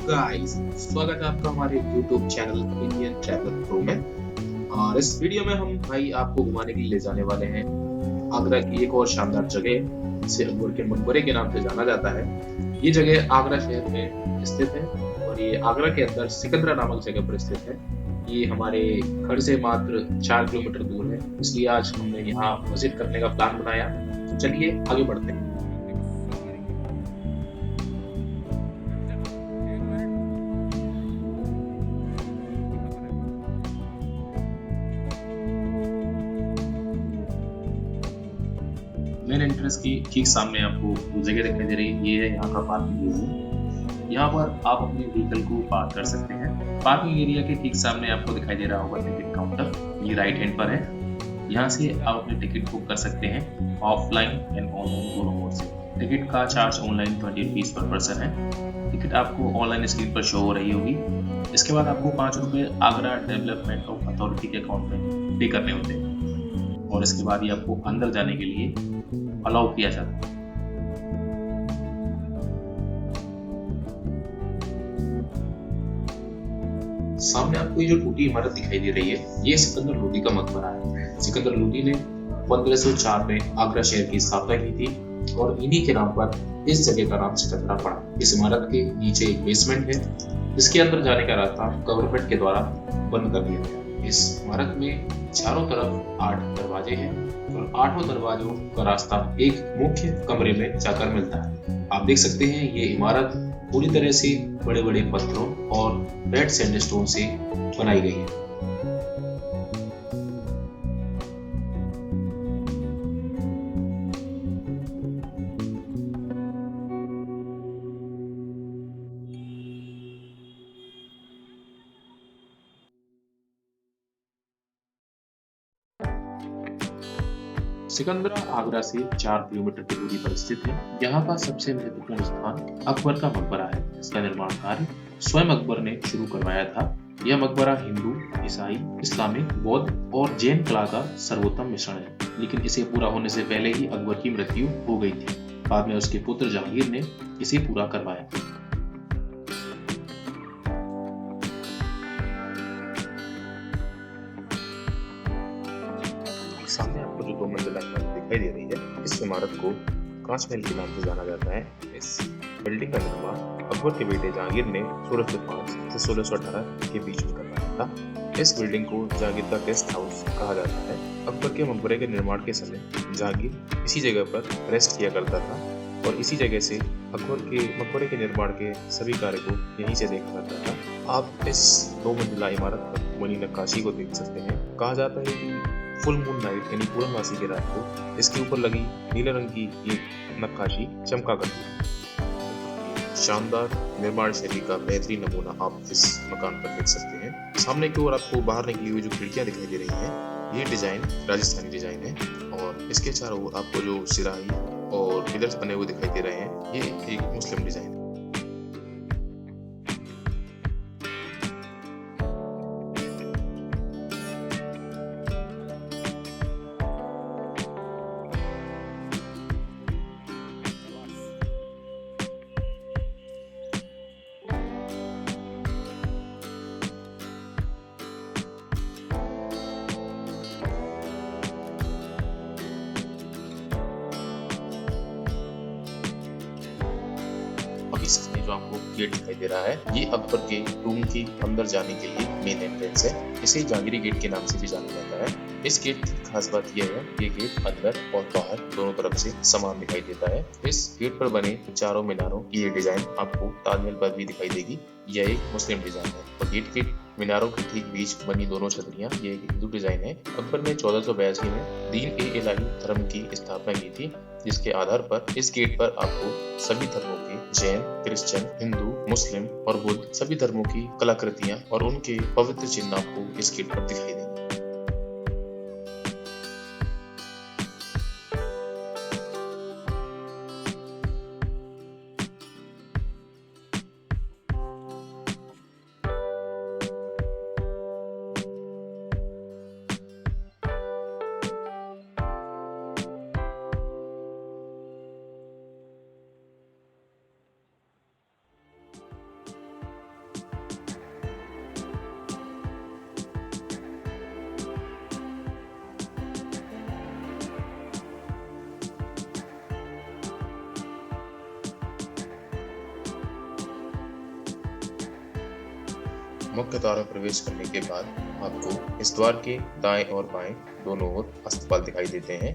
Guys, स्वागत है आपका हमारे YouTube channel Indian travel pro में। और इस वीडियो में हम भाई आपको घुमाने के लिए ले जाने वाले हैं आगरा की एक और शानदार जगह जिसे अकबर के मकबरे के नाम से जाना जाता है। ये जगह आगरा शहर में स्थित है और ये आगरा के अंदर सिकंदरा नामक जगह पर स्थित है। ये हमारे घर से मात्र 4 किलोमीटर दूर है, इसलिए आज हमने यहाँ विजिट करने का प्लान बनाया। तो चलिए आगे बढ़ते हैं। मेन एंट्रेंस की ठीक सामने आपको जो जगह दिखाई दे रही है, ये है यहाँ का पार्किंग एरिया। यहाँ पर आप अपने व्हीकल को पार्क कर सकते हैं। पार्किंग एरिया के ठीक सामने आपको दिखाई दे रहा होगा टिकट काउंटर, ये राइट हैंड पर है। यहाँ से आप अपने टिकट बुक कर सकते हैं ऑफलाइन एंड ऑनलाइन दोनों मोड से। टिकट का charge online 20 rupees per person है। टिकट आपको ऑनलाइन स्क्रीन पर शो हो रही होगी। इसके बाद आपको 5 रुपये आगरा डेवलपमेंट ऑफ अथॉरिटी के अकाउंट में पे करने होते हैं और इसके बाद ही आपको अंदर जाने के लिए अलाउ किया जाता है। सामने आपको ये जो टूटी इमारत दिखाई दे रही है, ये सिकंदर लोदी का मकबरा है। सिकंदर लोदी ने 1504 में आगरा शहर की स्थापना की थी और इन्हीं के नाम पर इस जगह का नाम सिकंदरा पड़ा। इस इमारत के नीचे एक बेसमेंट है जिसके अंदर जाने का रास्ता गवर्नमेंट के द्वारा बंद कर दिया गया। इस इमारत में चारों तरफ 8 दरवाजे हैं और 8 दरवाजों का रास्ता एक मुख्य कमरे में जाकर मिलता है। आप देख सकते हैं ये इमारत पूरी तरह से बड़े बड़े पत्थरों और रेड सैंडस्टोन से बनाई गई है। सिकंदरा आगरा से 4 किलोमीटर की दूरी पर स्थित है। यहाँ का सबसे महत्वपूर्ण स्थान अकबर का मकबरा है। इसका निर्माण कार्य स्वयं अकबर ने शुरू करवाया था। यह मकबरा हिंदू, ईसाई, इस्लामिक, बौद्ध और जैन कला का सर्वोत्तम मिश्रण है, लेकिन इसे पूरा होने से पहले ही अकबर की मृत्यु हो गई थी। बाद में उसके पुत्र जहांगीर ने इसे पूरा करवाया। सामने आपको जो 2 मंजिला इमारत दिखाई दे रही है, इस इमारत को कांच महल के नाम से जाना जाता है। इस बिल्डिंग का निर्माण अकबर के बेटे जहांगीर ने 1605 से 1618 के बीच में करवाया था। इस बिल्डिंग को जहांगीर का गेस्ट हाउस कहा जाता है। अकबर के मकबरे के निर्माण के समय जहांगीर इसी जगह पर रेस्ट किया करता था और इसी जगह से अकबर के मकबरे के निर्माण के सभी कार्य को यहीं से देखा करता था। आप इस 2 मंजिला इमारत पर बनी नक्काशी को देख सकते हैं। कहा जाता है कि फुल मून नाइट यानी पूर्णमासी की रात को इसके ऊपर लगी नीले रंग की ये नक्काशी चमका करती है। शानदार निर्माण शैली का बेहतरीन नमूना आप इस मकान पर देख सकते हैं। सामने की ओर आपको बाहर निकली हुई जो खिड़कियां दिखाई दे रही हैं, ये डिजाइन राजस्थानी डिजाइन है और इसके चारों ओर आपको जो सिराही और पिलर्स बने हुए दिखाई दे रहे हैं, ये एक मुस्लिम डिजाइन है। अभी सामने जो आपको गेट दिखाई दे रहा है, ये अकबर के रूम के अंदर जाने के लिए मेन एंट्रेंस है। इसे जहांगीरी गेट के नाम से भी जाना जाता है। इस गेट की खास बात यह है, ये गेट अंदर और बाहर दोनों तरफ से समान दिखाई देता है। इस गेट पर बने चारों मीनारों की ये डिजाइन आपको ताजमहल पर भी दिखाई देगी। यह एक मुस्लिम डिजाइन है और गेट के मीनारों के ठीक बीच बनी दोनों छतरियां ये एक हिंदू डिजाइन है। अकबर ने 1482 में दीन-ए-इलाही धर्म की स्थापना की थी, जिसके आधार पर इस गेट पर आपको सभी धर्मों के जैन, क्रिश्चियन, हिंदू, मुस्लिम और बुद्ध सभी धर्मों की कलाकृतियां और उनके पवित्र चिन्ह आपको इस गेट पर दिखाई देंगे। मुख्य द्वार में प्रवेश करने के बाद आपको इस द्वार के दाएं और बाएं दोनों ओर अस्त्रपाल दिखाई देते हैं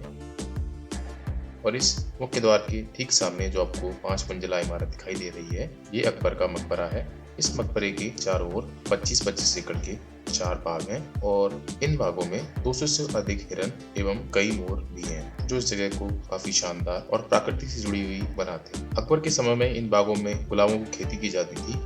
और इस मुख्य द्वार के ठीक सामने जो आपको 5 मंजिला इमारत दिखाई दे रही है, ये अकबर का मकबरा है। इस मकबरे के चारों ओर 25-25 एकड़ के 4 भाग हैं और इन भागों में 200 से अधिक हिरन एवं कई मोर भी हैं, जो इस जगह को काफी शानदार और प्रकृति से जुड़ी हुई बनाते हैं। अकबर के समय में इन बागों में गुलाबों की खेती की जाती थी।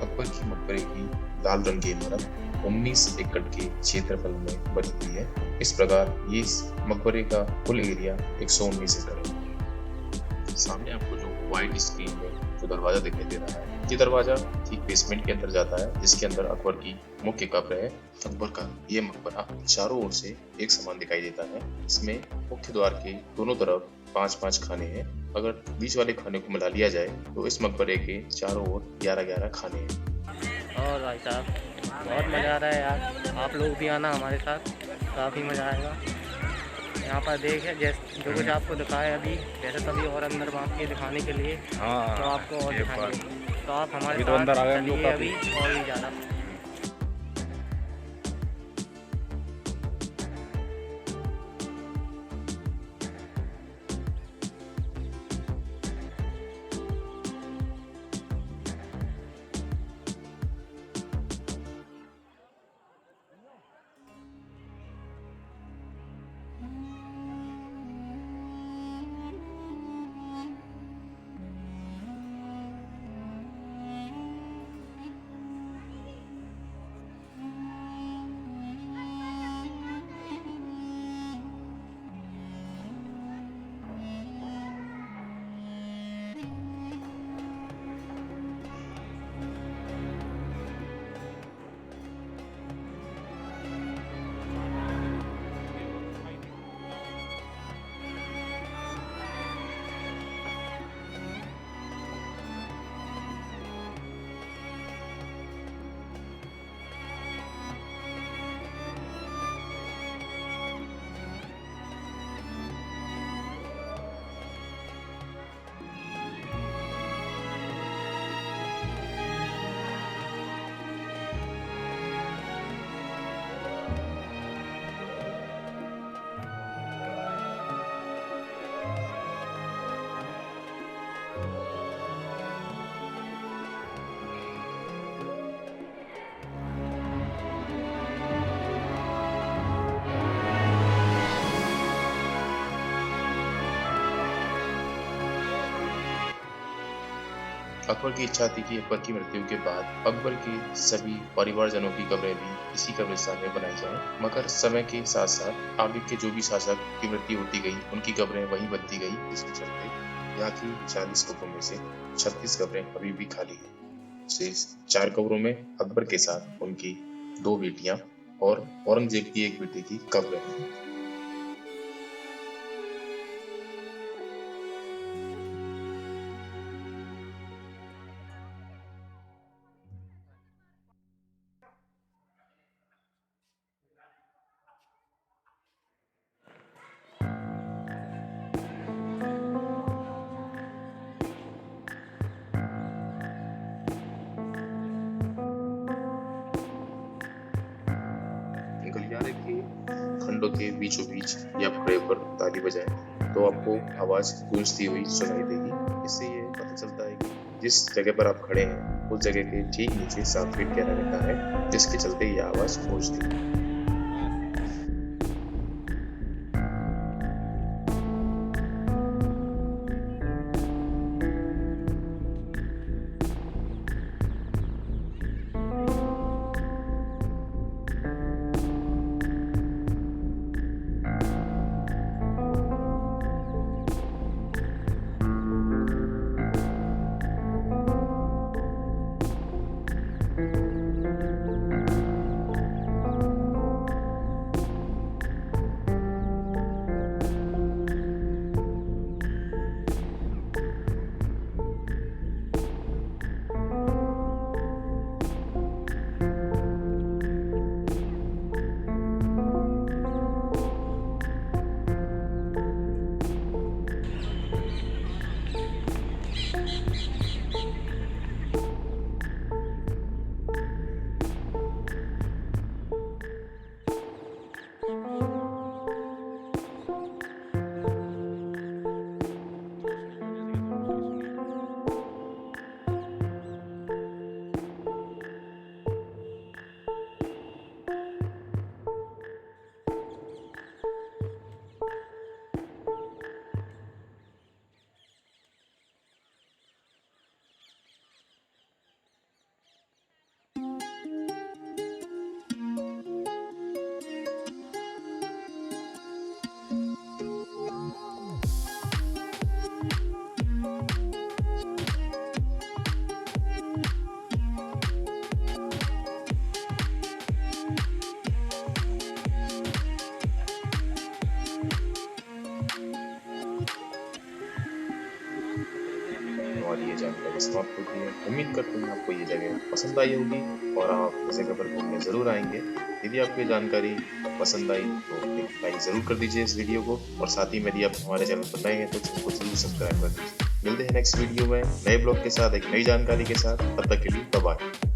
अकबर की मकबरे की लाल रंग की इमारत 19 एकड़ के क्षेत्रफल में बनी हुई है। इस प्रकार ये इस मकबरे का कुल एरिया 119 एकड़ है। सामने आपको जो व्हाइट स्क्रीन में जो दरवाजा दिखाई दे रहा है, ये दरवाजा ठीक बेसमेंट के अंदर जाता है, जिसके अंदर अकबर की मुख्य कब्र है। अकबर का ये मकबरा चारों ओर से एक समान दिखाई देता है। इसमें मुख्य द्वार के दोनों तरफ 5-5 खाने हैं। अगर बीच वाले खाने को मिला लिया जाए तो इस मकबरे के चारों ओर 11-11 खाने हैं। और भाई साहब बहुत मज़ा आ रहा है यार, आप लोग भी आना हमारे साथ, काफ़ी मज़ा आएगा। यहाँ पर देखें जैसे जो कुछ आपको दिखाया अभी, जैसे कभी और अंदर बाकी दिखाने के लिए तो आपको और दिखाएंगे, तो आप हमारे साथ चलिए अभी और भी ज़्यादा। अकबर की इच्छा थी कि अकबर की मृत्यु के बाद अकबर के सभी परिवारजनों की कब्रें भी इसी कब्रिस्तान में बनाई जाएं, मगर समय के साथ साथ आगे के जो भी शासक की मृत्यु होती गई, उनकी कब्रें वहीं बनती गई। इसके चलते यहाँ की 40 कब्रों में से 36 कब्रें अभी भी खाली हैं। शेष 4 कब्रों में अकबर के साथ उनकी 2 बेटियां और औरंगजेब की एक बेटी की कब्र है। गलियारे के खंडों के बीचों बीच या खड़े पर ताली बजाएं तो आपको आवाज गूंजती हुई सुनाई देगी। इससे ये पता चलता है कि जिस जगह पर आप खड़े हैं उस जगह के ठीक नीचे 7 फीट गहरा रहता है, जिसके चलते ये आवाज गूंजती है। जानकारी समाप्त होती है। उम्मीद करते हैं आपको ये जगह पसंद आई होगी और आप इस जगह पर घूमने ज़रूर आएंगे। यदि आपको ये जानकारी पसंद आई तो एक लाइक ज़रूर कर दीजिए इस वीडियो को, और साथ ही यदि आप हमारे चैनल पर नए हैं तो चैनल को ज़रूर सब्सक्राइब कर दीजिए। मिलते हैं नेक्स्ट वीडियो में नए ब्लॉग के साथ, एक नई जानकारी के साथ। तब तक के लिए बाय बाय।